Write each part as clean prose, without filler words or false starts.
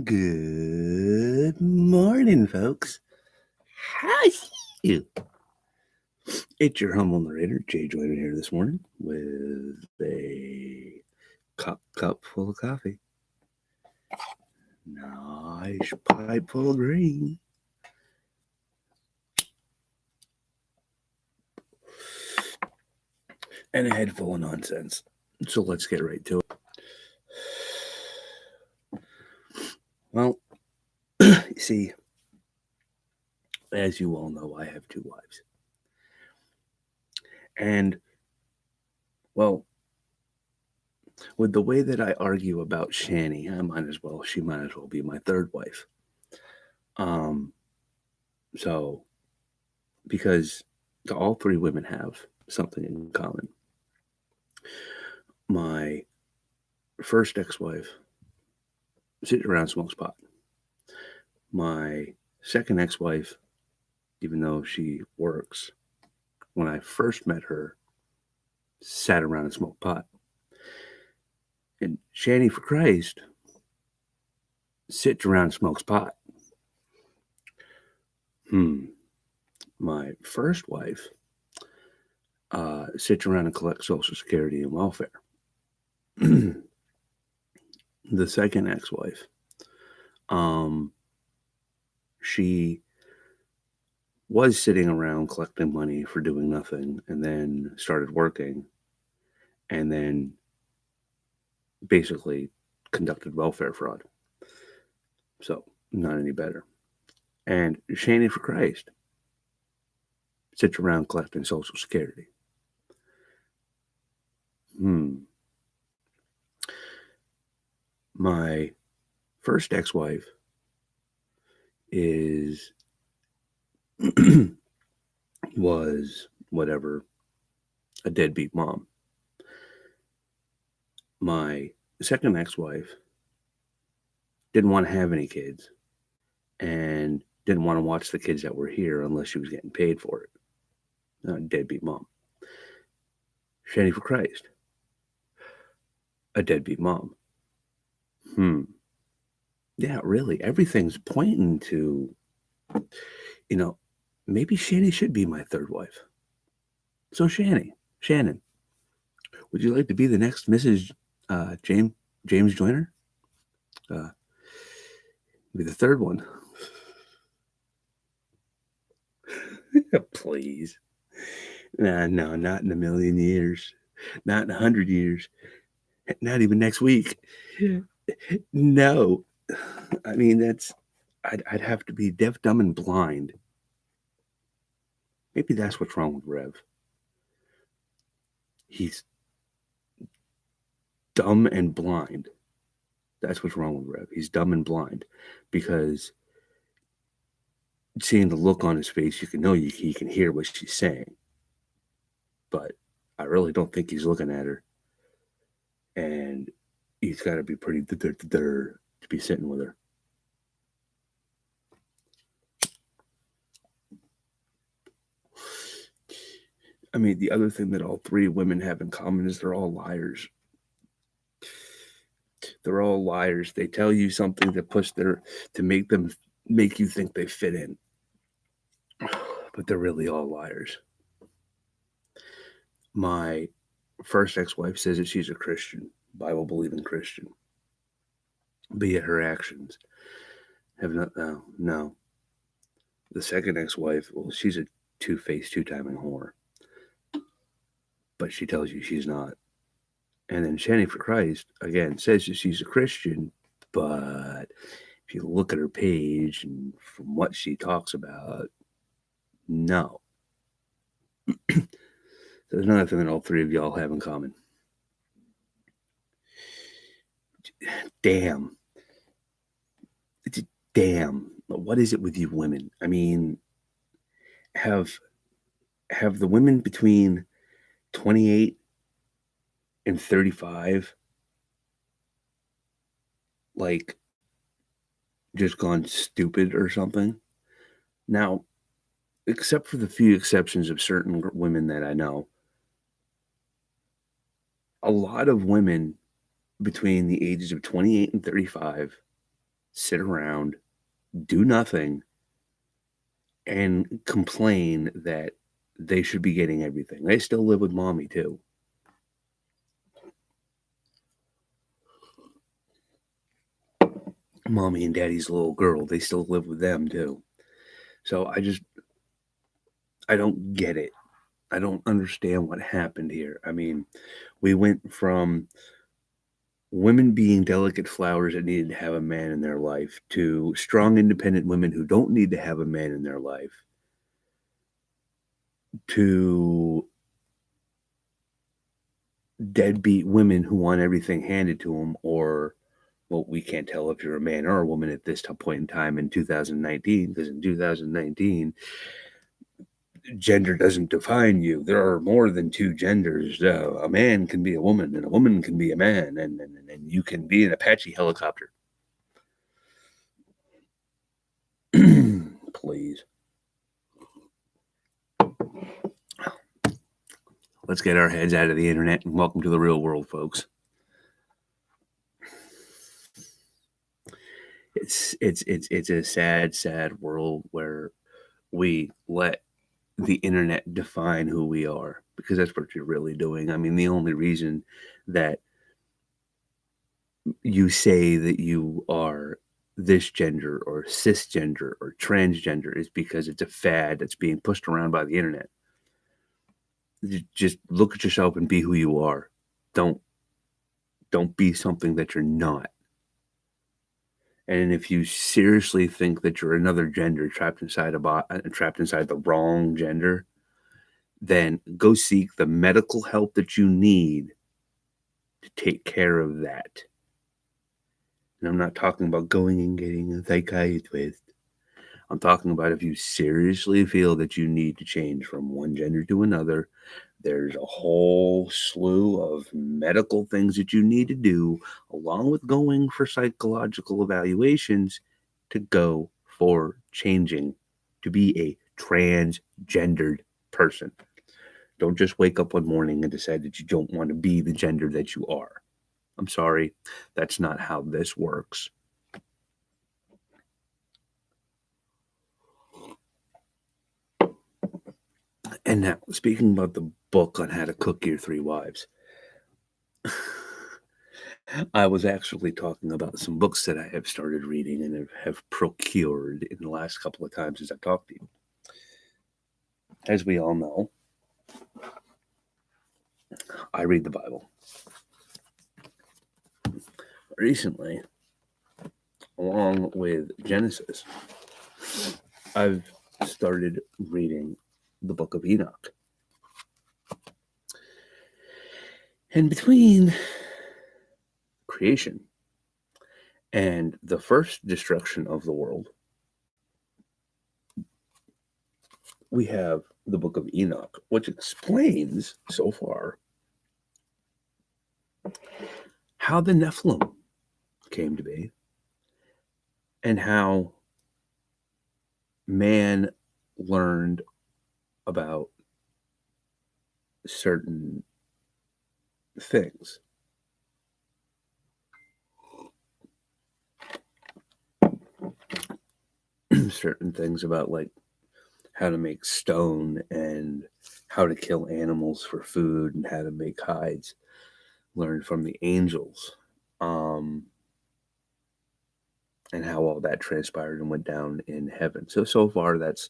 Good morning, folks. How you? It's your humble narrator, Jay Joyner, here this morning with a cup full of coffee. Nice pipe full of green. And a head full of nonsense. So let's get right to it. Well, you see, as you all know, I have two wives. And, well, with the way that I argue about Shani, she might as well be my third wife. So, because all three women have something in common. My first ex-wife sits around smokes pot. My second ex-wife, even though she works, when I first met her, sat around and smoked pot. And Shani for Christ sits around and smokes pot. My first wife sits around and collects Social Security and welfare. The second ex-wife, she was sitting around collecting money for doing nothing and then started working and then basically conducted welfare fraud. So, not any better. And Shani for Christ sits around collecting Social Security. My first ex-wife was whatever, a deadbeat mom. My second ex-wife didn't want to have any kids and didn't want to watch the kids that were here unless she was getting paid for it. Deadbeat mom. Shani for Christ, a deadbeat mom. Yeah, really, everything's pointing to, maybe Shani should be my third wife. So Shannon, would you like to be the next Mrs. James Joyner? Be the third one. Please. No, not in a million years. Not in 100 years. Not even next week. No. I mean, I'd have to be deaf, dumb, and blind. Maybe that's what's wrong with Rev. He's dumb and blind. That's what's wrong with Rev. He's dumb and blind because seeing the look on his face, you can know he can hear what she's saying. But I really don't think he's looking at her. And he's got to be pretty to be sitting with her. I mean, the other thing that all three women have in common is they're all liars. They're all liars. They tell you something to make you think they fit in. But they're really all liars. My first ex-wife says that she's a Christian, Bible-believing Christian. But yet her actions have not. No. The second ex-wife, well, she's a two-faced, two-timing whore. But she tells you she's not. And then Shani for Christ, again, says that she's a Christian, but if you look at her page and from what she talks about, no. There's another thing that all three of y'all have in common. Damn. What is it with you women? I mean, have the women between 28 and 35 like just gone stupid or something? Now, except for the few exceptions of certain women that I know, a lot of women between the ages of 28 and 35 sit around, do nothing, and complain that they should be getting everything. They still live with mommy too. Mommy and daddy's little girl, they still live with them too. So I don't get it. I don't understand what happened here. I mean, we went from women being delicate flowers that needed to have a man in their life to strong, independent women who don't need to have a man in their life to deadbeat women who want everything handed to them, or, well, we can't tell if you're a man or a woman at this point in time in 2019, because in 2019, gender doesn't define you. There are more than two genders. A man can be a woman, and a woman can be a man, and you can be an Apache helicopter. Please. Let's get our heads out of the internet and welcome to the real world, folks. It's a sad world where we let the internet define who we are, because that's what you're really doing. I mean, the only reason that you say that you are this gender or cisgender or transgender is because it's a fad that's being pushed around by the internet. Just look at yourself and be who you are. Don't be something that you're not. And if you seriously think that you're another gender trapped inside the wrong gender, then go seek the medical help that you need to take care of that. And I'm not talking about going and getting a psychiatrist. I'm talking about if you seriously feel that you need to change from one gender to another, there's a whole slew of medical things that you need to do, along with going for psychological evaluations, to go for changing to be a transgendered person. Don't just wake up one morning and decide that you don't want to be the gender that you are. I'm sorry, that's not how this works. And now, speaking about the book on how to cook your three wives, I was actually talking about some books that I have started reading and have procured in the last couple of times as I've talked to you. As we all know, I read the Bible. Recently, along with Genesis, I've started reading the book of Enoch. And between creation and the first destruction of the world, we have the book of Enoch, which explains so far how the Nephilim came to be and how man learned about certain things. Certain things about, like, how to make stone and how to kill animals for food and how to make hides. Learned from the angels, and how all that transpired and went down in heaven. So far, that's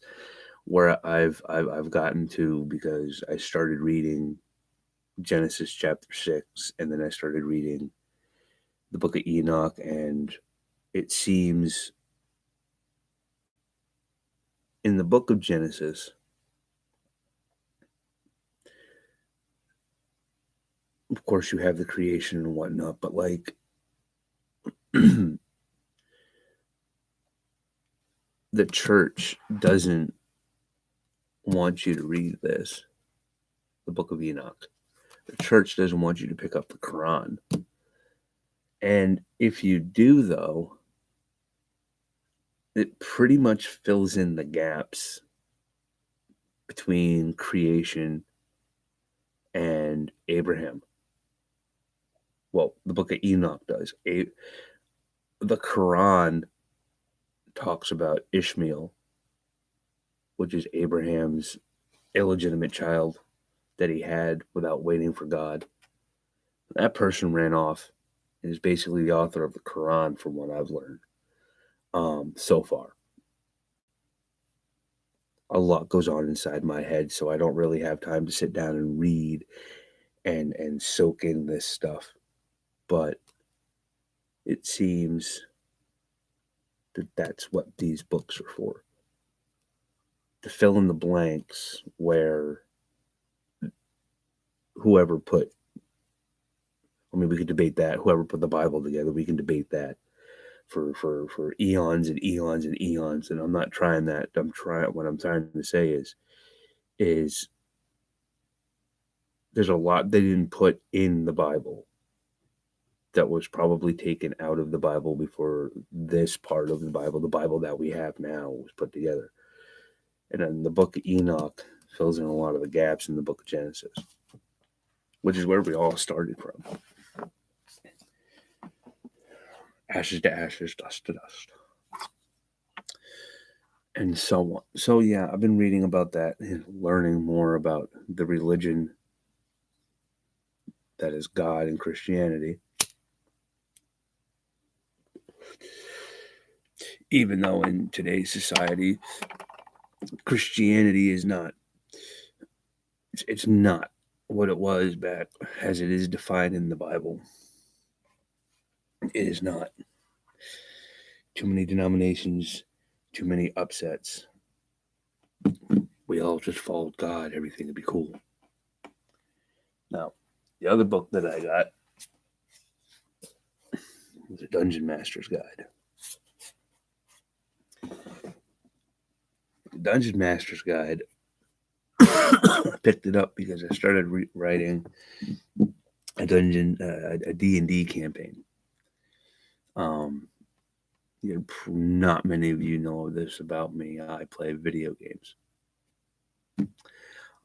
where I've gotten to, because I started reading Genesis chapter 6, and then I started reading the book of Enoch, and it seems in the book of Genesis, of course, you have the creation and whatnot, but like the church doesn't want you to read this, the book of Enoch. The church doesn't want you to pick up the Quran. And if you do, though, it pretty much fills in the gaps between creation and Abraham. Well, the book of Enoch does. The Quran talks about Ishmael, which is Abraham's illegitimate child that he had without waiting for God. That person ran off and is basically the author of the Quran, from what I've learned so far. A lot goes on inside my head, so I don't really have time to sit down and read and soak in this stuff. But it seems that that's what these books are for. To fill in the blanks where whoever put, I mean, we could debate that. Whoever put the Bible together, we can debate that for eons and eons and eons. And I'm not trying that. What I'm trying to say is there's a lot they didn't put in the Bible that was probably taken out of the Bible before this part of the Bible that we have now, was put together. And then the book of Enoch fills in a lot of the gaps in the book of Genesis, which is where we all started from. Ashes to ashes, dust to dust. And so on. So yeah, I've been reading about that and learning more about the religion that is God and Christianity. Even though in today's society, Christianity is not, it's not what it was back as it is defined in the Bible. It is not. Too many denominations, too many upsets. We all just followed God, everything would be cool. Now, the other book that I got was a Dungeon Master's Guide. The Dungeon Master's Guide, I picked it up because I started writing a D&D campaign. Not many of you know this about me. I play video games.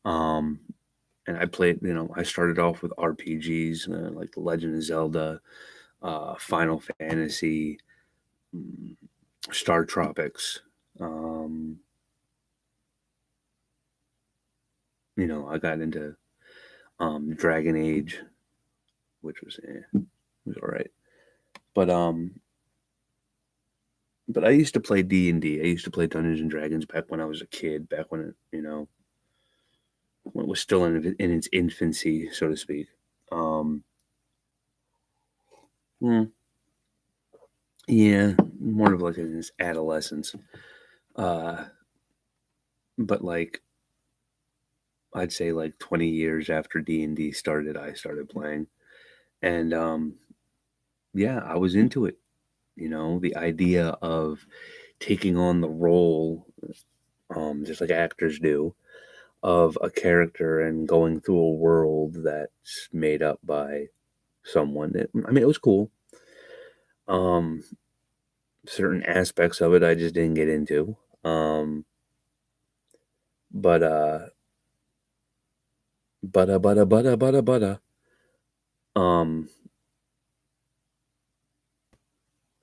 And I played, I started off with RPGs, like The Legend of Zelda, Final Fantasy, Star Tropics. I got into Dragon Age, which was all right. But I used to play D&D. I used to play Dungeons and Dragons back when I was a kid, back when when it was still in its infancy, so to speak. Yeah, more of like in its adolescence. But like, I'd say like 20 years after D&D started, I started playing. And yeah, I was into it. The idea of taking on the role, just like actors do, of a character and going through a world that's made up by someone. It was cool. Certain aspects of it I just didn't get into.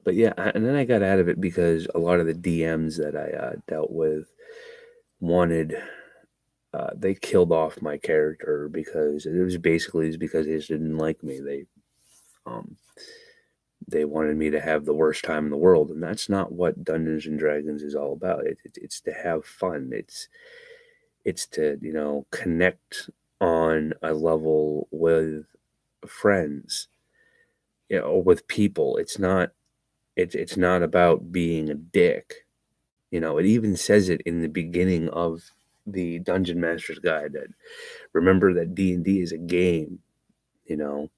But yeah, and then I got out of it because a lot of the DMs that I dealt with wanted, they killed off my character because it was basically because they just didn't like me. They wanted me to have the worst time in the world, and that's not what Dungeons and Dragons is all about. It's to have fun. It's to connect on a level with friends, with people. It's not about being a dick. It even says it in the beginning of the Dungeon Master's Guide that remember that D&D is a game, and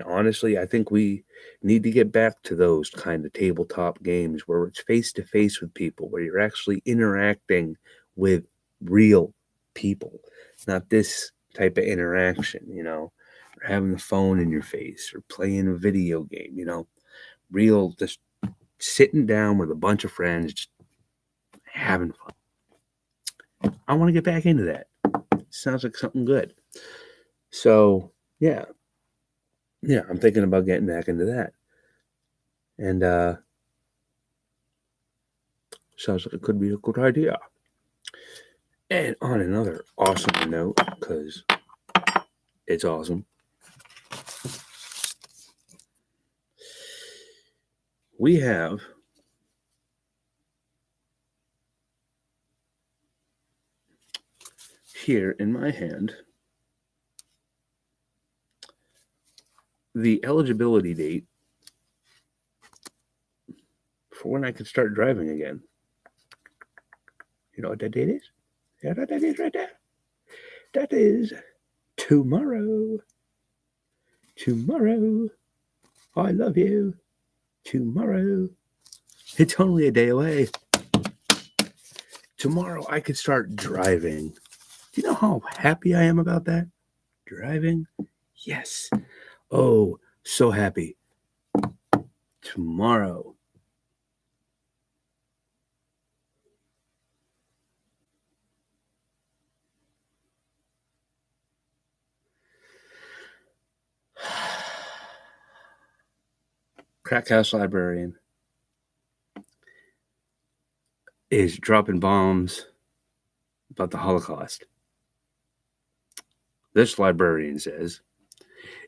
honestly, I think we need to get back to those kind of tabletop games where it's face to face with people, where you're actually interacting with real people, not this type of interaction, or having the phone in your face or playing a video game, real, just sitting down with a bunch of friends, just having fun. I want to get back into that. Sounds like something good. So, yeah, I'm thinking about getting back into that. And Sounds like it could be a good idea. And on another awesome note, because it's awesome, we have here in my hand the eligibility date for when I can start driving again. You know what that date is? You know what that is right there? That is tomorrow. Tomorrow. I love you. Tomorrow. It's only a day away. Tomorrow I could start driving. Do you know how happy I am about that? Driving? Yes. Oh, so happy. Tomorrow. Crack House Librarian is dropping bombs about the Holocaust. This librarian says,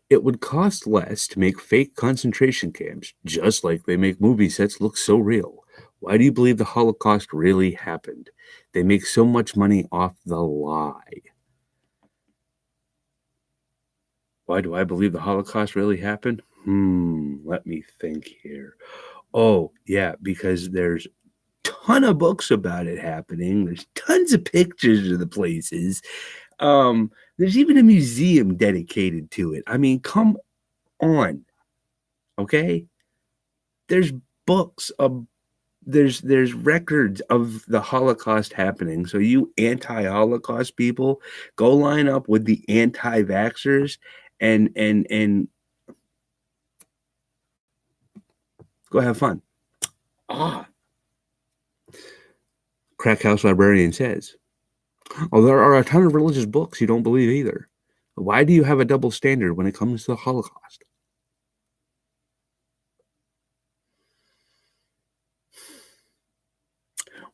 it would cost less to make fake concentration camps, just like they make movie sets look so real. Why do you believe the Holocaust really happened? They make so much money off the lie. Why do I believe the Holocaust really happened? Let me think here. Oh, yeah, because there's ton of books about it happening. There's tons of pictures of the places. There's even a museum dedicated to it. I mean, come on. Okay? There's books of there's records of the Holocaust happening. So you anti-Holocaust people, go line up with the anti-vaxxers and go have fun. Crack House Librarian says, oh, there are a ton of religious books you don't believe either. Why do you have a double standard when it comes to the Holocaust?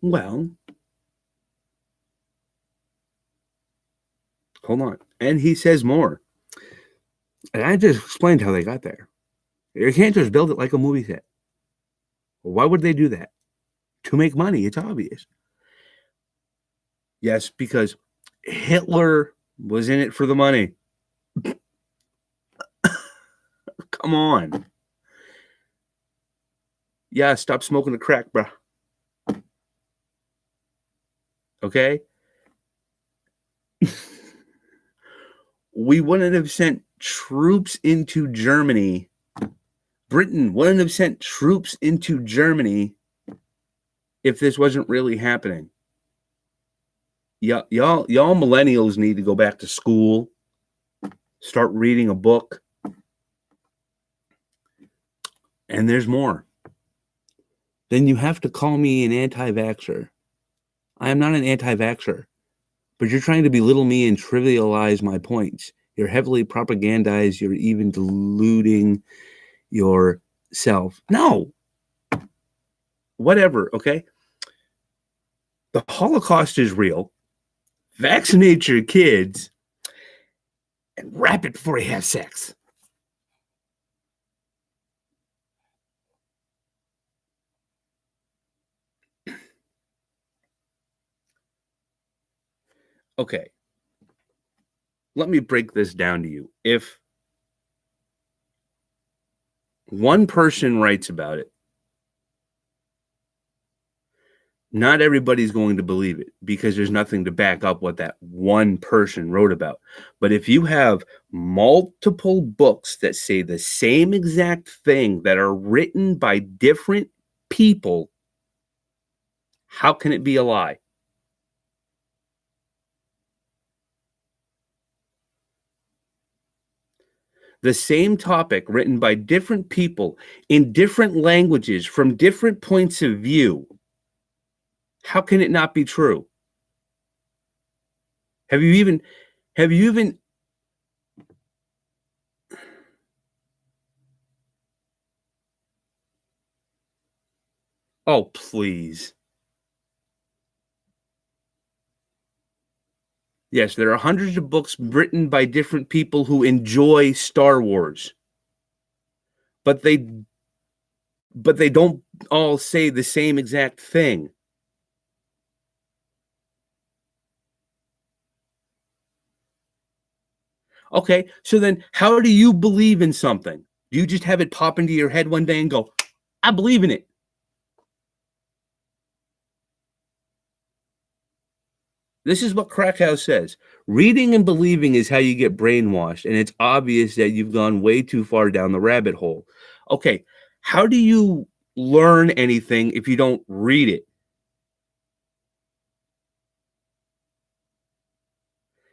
Well, hold on. And he says more. And I just explained how they got there. You can't just build it like a movie set. Why would they do that? To make money, it's obvious. Yes, because Hitler was in it for the money. Come on. Yeah, stop smoking the crack, bruh. Okay? We wouldn't have sent troops into Germany. Britain wouldn't have sent troops into Germany if this wasn't really happening. Y'all millennials need to go back to school, start reading a book, and there's more. Then you have to call me an anti-vaxxer. I am not an anti-vaxxer, but you're trying to belittle me and trivialize my points. You're heavily propagandized. You're even deluding yourself. No. Whatever, okay? The Holocaust is real. Vaccinate your kids and wrap it before you have sex. Okay. Let me break this down to you. If one person writes about it, not everybody's going to believe it because there's nothing to back up what that one person wrote about. But if you have multiple books that say the same exact thing that are written by different people, how can it be a lie? The same topic written by different people in different languages from different points of view. How can it not be true? Have you even Oh, please. Yes, there are hundreds of books written by different people who enjoy Star Wars, but they don't all say the same exact thing. Okay, so then how do you believe in something? Do you just have it pop into your head one day and go, I believe in it? This is what Krakow says. Reading and believing is how you get brainwashed, and it's obvious that you've gone way too far down the rabbit hole. Okay, how do you learn anything if you don't read it?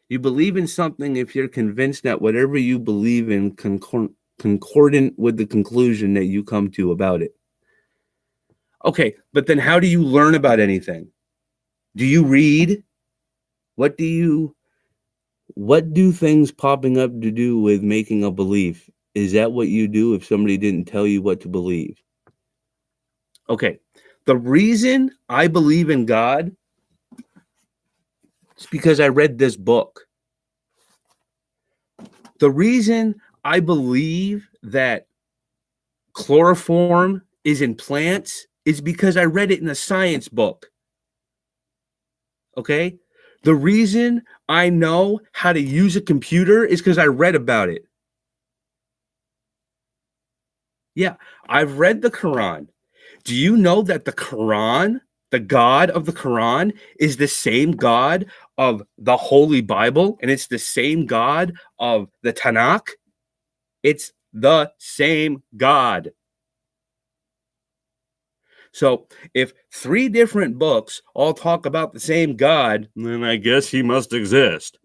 You believe in something if you're convinced that whatever you believe in concordant with the conclusion that you come to about it. Okay, but then how do you learn about anything? Do you read? What do you what do things popping up to do with making a belief? Is that what you do if somebody didn't tell you what to believe? Okay. The reason I believe in God is because I read this book. The reason I believe that chloroform is in plants is because I read it in a science book. Okay? The reason I know how to use a computer is because I read about it. Yeah, I've read the Quran. Do you know that the Quran, the God of the Quran, is the same God of the Holy Bible and it's the same God of the Tanakh? It's the same God. So if three different books all talk about the same God, then I guess he must exist.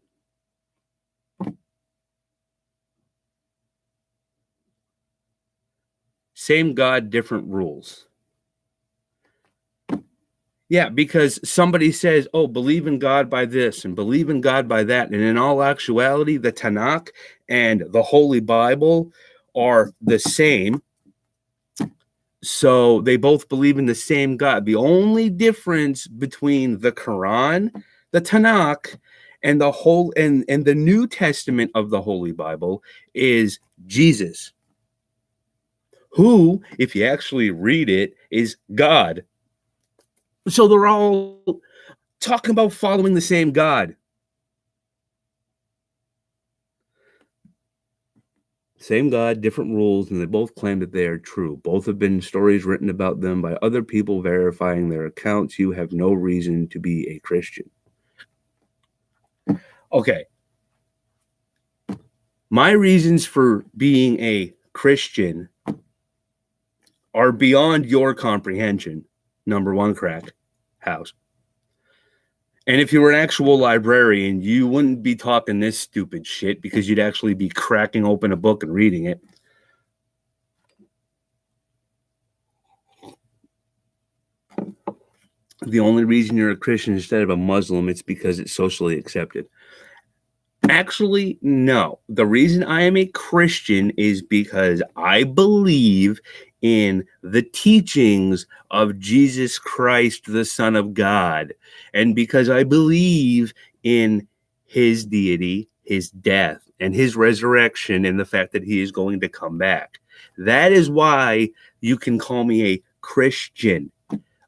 Same God, different rules. Yeah, because somebody says, "Oh, believe in God by this and believe in God by that." And in all actuality, the Tanakh and the Holy Bible are the same. So they both believe in the same God. The only difference between the Quran, the Tanakh, and the New Testament of the Holy Bible is Jesus, who, if you actually read it, is God. So they're all talking about following the same God. Same God, different rules, and they both claim that they are true. Both have been stories written about them by other people verifying their accounts. You have no reason to be a Christian. Okay. My reasons for being a Christian are beyond your comprehension. Number one, crack house. And if you were an actual librarian, you wouldn't be talking this stupid shit because you'd actually be cracking open a book and reading it. The only reason you're a Christian instead of a Muslim, it's because it's socially accepted. Actually, no. The reason I am a Christian is because I believe in the teachings of Jesus Christ, the Son of God, and because I believe in his deity, his death, and his resurrection, and the fact that he is going to come back. That is why you can call me a Christian.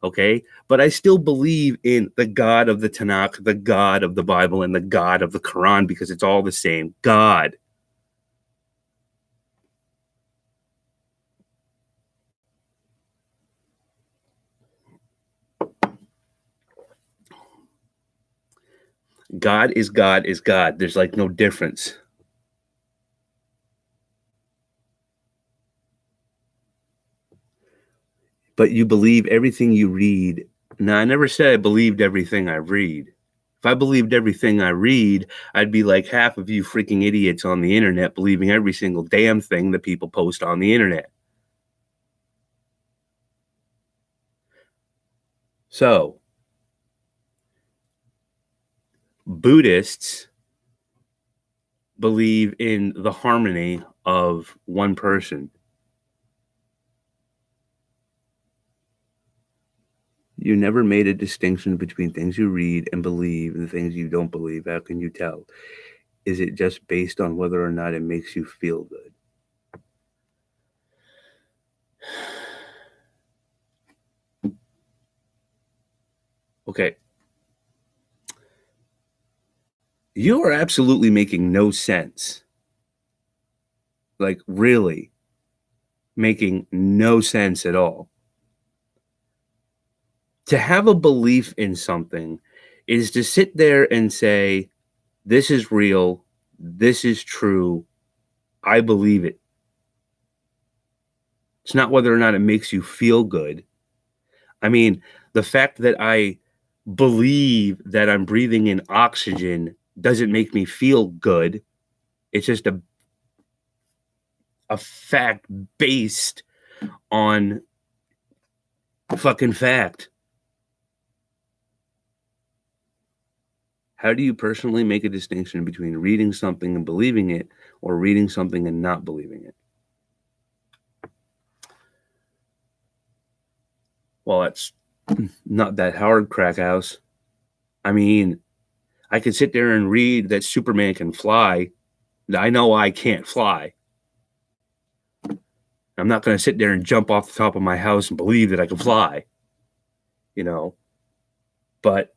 Okay, but I still believe in the God of the Tanakh, the God of the Bible, and the God of the Quran because it's all the same God. God is God is God. There's like no difference. But you believe everything you read. Now, I never said I believed everything I read. If I believed everything I read, I'd be like half of you freaking idiots on the internet believing every single damn thing that people post on the internet. So, Buddhists believe in the harmony of one person. You never made a distinction between things you read and believe and the things you don't believe. How can you tell? Is it just based on whether or not it makes you feel good? Okay. You are absolutely making no sense. Like, really making no sense at all. To have a belief in something is to sit there and say, this is real, this is true, I believe it. It's not whether or not it makes you feel good. I mean, the fact that I believe that I'm breathing in oxygen doesn't make me feel good. It's just a fact based on fucking fact. How do you personally make a distinction between reading something and believing it or reading something and not believing it? Well, that's not that hard, Crackhouse. I mean, I could sit there and read that Superman can fly. I know I can't fly. I'm not going to sit there and jump off the top of my house and believe that I can fly, you know. But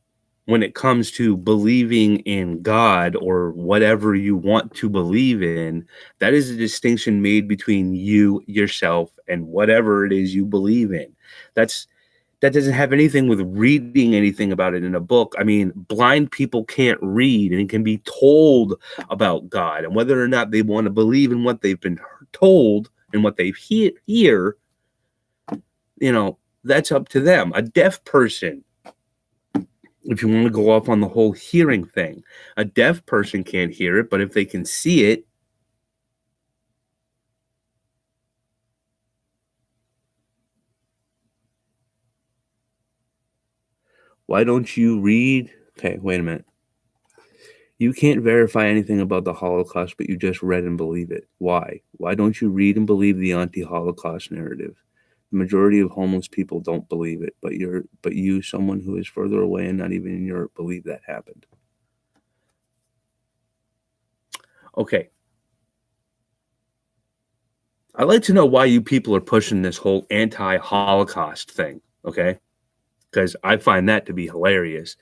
when it comes to believing in God or whatever you want to believe in, that is a distinction made between you, yourself, and whatever it is you believe in. That doesn't have anything with reading anything about it in a book. I mean, blind people can't read and can be told about God, and whether or not they want to believe in what they've been told and what they hear, that's up to them. A deaf person, if you want to go off on the whole hearing thing, a deaf person can't hear it, but if they can see it, why don't you read? Okay, wait a minute. You can't verify anything about the Holocaust, but you just read and believe it. Why? Why don't you read and believe the anti-Holocaust narrative? The majority of homeless people don't believe it, but you, someone who is further away and not even in Europe, believe that happened. Okay. I'd like to know why you people are pushing this whole anti-Holocaust thing, okay? Because I find that to be hilarious.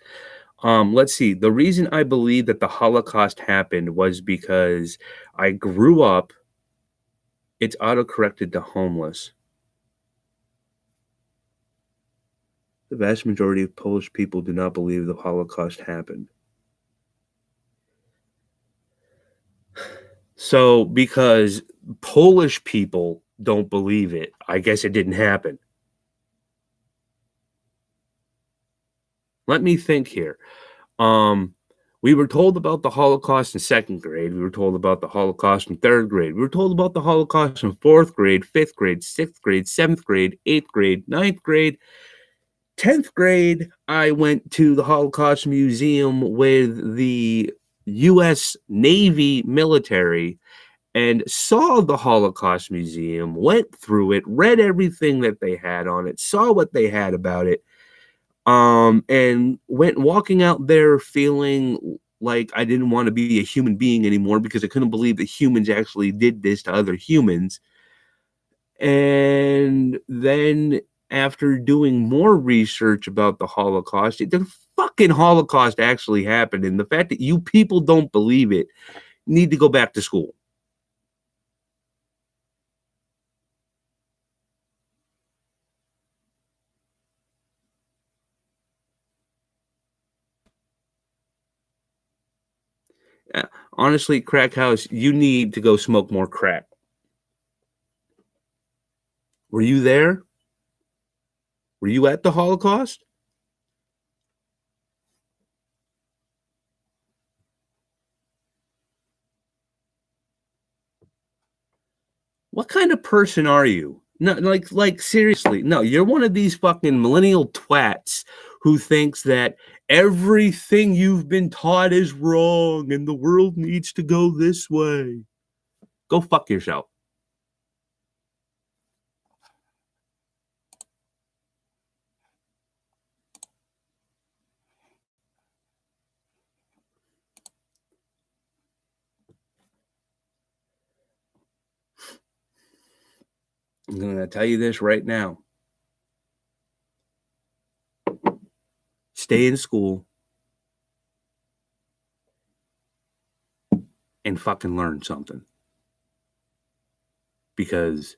Let's see. The reason I believe that the Holocaust happened was because I grew up, it's autocorrected to homeless. The vast majority of Polish people do not believe the Holocaust happened. So, because Polish people don't believe it, I guess it didn't happen. Let me think here. We were told about the Holocaust in second grade. We were told about the Holocaust in third grade. We were told about the Holocaust in fourth grade, fifth grade, sixth grade, seventh grade, eighth grade, ninth grade. 10th grade, I went to the Holocaust Museum with the U.S. Navy military and saw the Holocaust Museum, went through it, read everything that they had on it, saw what they had about it, and went walking out there feeling like I didn't want to be a human being anymore because I couldn't believe that humans actually did this to other humans. And then after doing more research about the Holocaust, the fucking Holocaust actually happened. And the fact that you people don't believe it, need to go back to school. Honestly, Crack House, you need to go smoke more crack. Were you there? Were you at the Holocaust? What kind of person are you? No, like seriously, no, you're one of these fucking millennial twats who thinks that everything you've been taught is wrong and the world needs to go this way. Go fuck yourself. I'm going to tell you this right now. Stay in school and fucking learn something. Because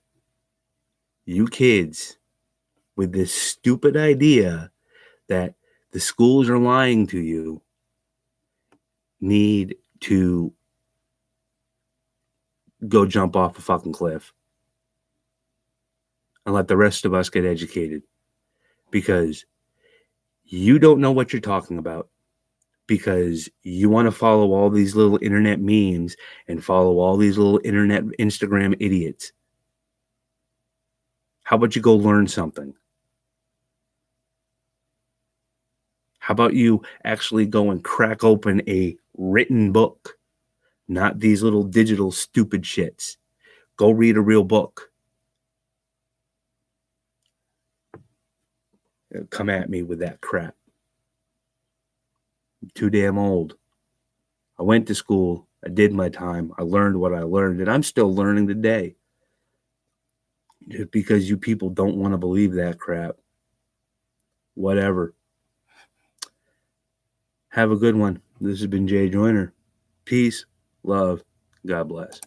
you kids with this stupid idea that the schools are lying to you need to go jump off a fucking cliff and let the rest of us get educated, because you don't know what you're talking about, because you want to follow all these little internet memes and follow all these little internet Instagram idiots. How about you go learn something? How about you actually go and crack open a written book, not these little digital stupid shits? Go read a real book. Come at me with that crap. I'm too damn old. I went to school. I did my time. I learned what I learned, and I'm still learning today. Just because you people don't want to believe that crap. Whatever. Have a good one. This has been Jay Joyner. Peace, love, God bless.